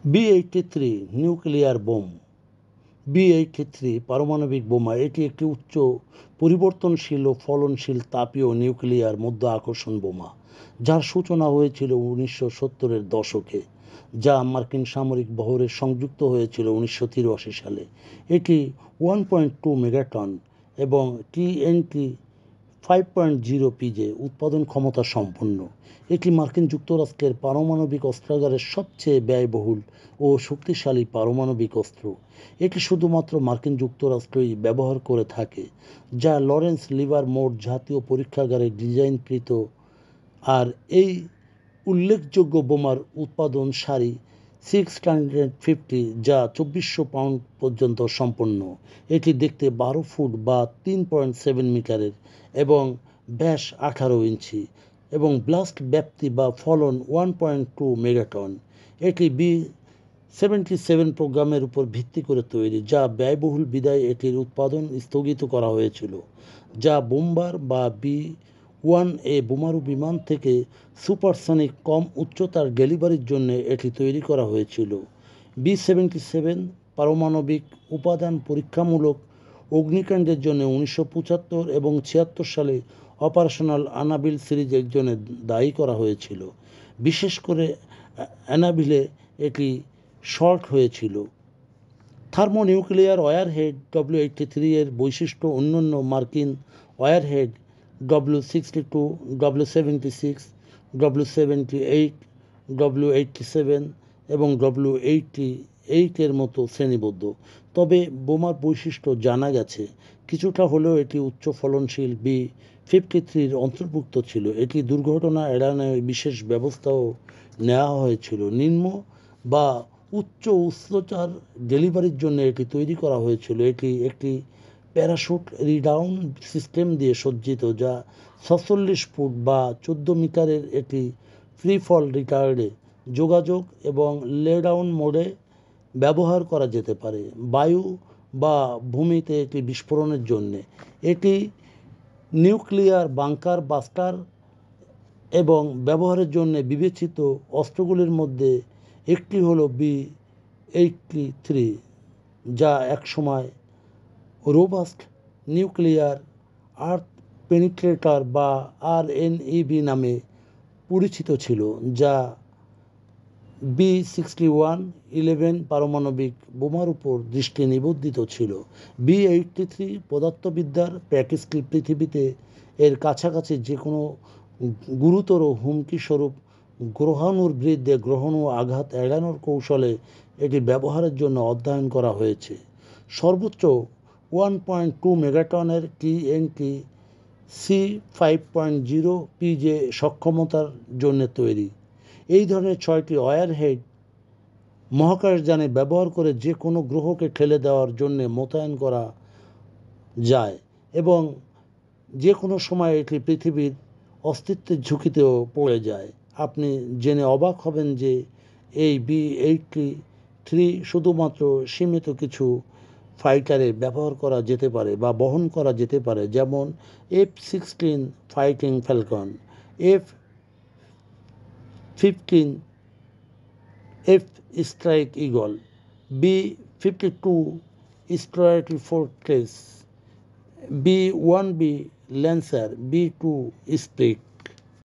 B-83 nuclear bomb. B-83 পারমাণবিক বোমা এটি একটি উচ্চ পরিবর্তনশীল ও ফলনশীল তাপীয় নিউক্লিয়ার মধ্য আকর্ষণ বোমা, যার সূচনা হয়েছিল 1970-এর দশকে, যা মার্কিন সামরিক বহরে সংযুক্ত হয়েছিল 1983 সালে। এটি 1.2 মেগাটন এবং TNT 5.0 পিজে উৎপাদন ক্ষমতা সম্পন্ন। এটি মার্কিন যুক্তরাষ্ট্রের পারমাণবিক অস্ত্রাগারের সবচেয়ে ব্যয়বহুল ও শক্তিশালী পারমাণবিক অস্ত্র। এটি শুধুমাত্র মার্কিন যুক্তরাষ্ট্রই ব্যবহার করে থাকে, যা লরেন্স লিভারমোর জাতীয় পরীক্ষাগারে ডিজাইনকৃত। আর এই উল্লেখযোগ্য বোমার উৎপাদন সারি 650, যা 2400 পাউন্ড পর্যন্ত সম্পন্ন। এটি দেখতে 12 ফুট বা 3.7 মিটারের এবং ব্যাস 18 ইঞ্চি এবং ব্লাস্ট ব্যাপ্তি বা ফলন 1.2 মেগাটন। এটি B-77 প্রোগ্রামের উপর ভিত্তি করে তৈরি, যা ব্যয়বহুল বিদায় এটির উৎপাদন স্থগিত করা হয়েছিল, যা বোম্বার বা B-1A বোমারু বিমান থেকে সুপারসনিক কম উচ্চতার ডেলিভারির জন্য এটি তৈরি করা হয়েছিল। B-77 পারমাণবিক উপাদান পরীক্ষামূলক অগ্নিকাণ্ডের জন্য 1975 এবং 1976 সালে অপারেশনাল অ্যানাবিল সিরিজের জন্য দায়ী করা হয়েছিল। বিশেষ করে অ্যানাবিলে এটি শর্ট হয়েছিল। থার্মোনিউক্লিয়ার ওয়ারহেড W-83 এর বৈশিষ্ট্য অন্যান্য মার্কিন warhead W-62, W-76, W-78, W-87 এবং W-88 এর মতো শ্রেণীবদ্ধ। তবে বোমার বৈশিষ্ট্য জানা গেছে কিছুটা হলেও এটি উচ্চ ফলনশীল B-53 অন্তর্ভুক্ত ছিল। এটি দুর্ঘটনা এড়ানোর বিশেষ ব্যবস্থাও নেওয়া হয়েছিল। নিম্ন বা উচ্চ উচ্চতার ডেলিভারির জন্য এটি তৈরি করা হয়েছিল। এটি একটি প্যারাশুট রিডাউন সিস্টেম দিয়ে সজ্জিত, যা 46 ফুট বা 14 মিটারের। এটি ফ্রি ফল রিটার্ডে যোগাযোগ এবং লেডাউন মোডে ব্যবহার করা যেতে পারে। বায়ু বা ভূমিতে এটি বিস্ফোরণের জন্য। এটি নিউক্লিয়ার বাংকার বাস্টার এবং ব্যবহারের জন্য বিবেচিত অস্ত্রগুলির মধ্যে একটি হলো B-83, যা একসময় রোবাস্ট নিউক্লিয়ার আর্থ পেনিট্রেটর বা RNEB নামে পরিচিত ছিল, যা B-61-11 পারমাণবিক বোমার উপর দৃষ্টি নিবদ্ধিত ছিল। B-83 পদার্থবিদ্যার প্যাকেজটি পৃথিবীতে এর কাছাকাছি যে কোনো গুরুতর হুমকিস্বরূপ গ্রহাণুর বিরুদ্ধে গ্রহণ ও আঘাত এড়ানোর কৌশলে এটি ব্যবহারের জন্য অধ্যয়ন করা হয়েছে। সর্বোচ্চ 1.2 মেগাটনের TNT C5.0 পিজে সক্ষমতার জন্য তৈরি। এই ধরনের 6টি ওয়ারহেড মহাকাশযানে ব্যবহার করে যে কোনো গ্রহকে ঠেলে দেওয়ার জন্য মোতায়েন করা যায় এবং যে কোনো সময় এটি পৃথিবীর অস্তিত্বের ঝুঁকিতেও পড়ে যায়। আপনি জেনে অবাক হবেন যে এই B-83 শুধুমাত্র সীমিত কিছু ফাইটারে ব্যবহার করা যেতে পারে বা বহন করা যেতে পারে, যেমন F-16 Fighting Falcon, F-15 F Strike Eagle, B-52 Stratofortress, B-1B Lancer, B-2 spirit.